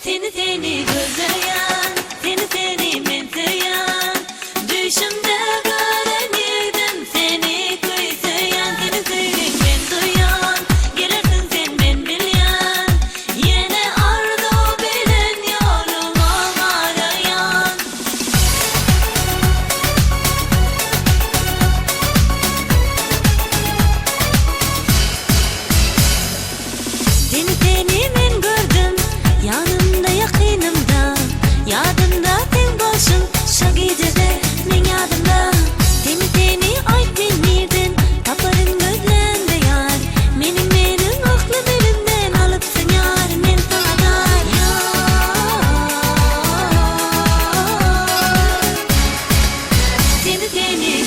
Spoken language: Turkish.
Seni gözleyen, seni men seyen, düşümde görenirdim seni kıysayan. Seni sevdim men duyan, gelirsin sen men bilyen, yine arzu bilen yoluma arayan. Seni men gördüm, yanımda yakınımda, yadımda sen boşun, şu gecede men yadımda. Seni ayt bilmirdin, taparın gözlerinde yar, menin aklım elimden alıpsın yar, men sana dar yar. Seni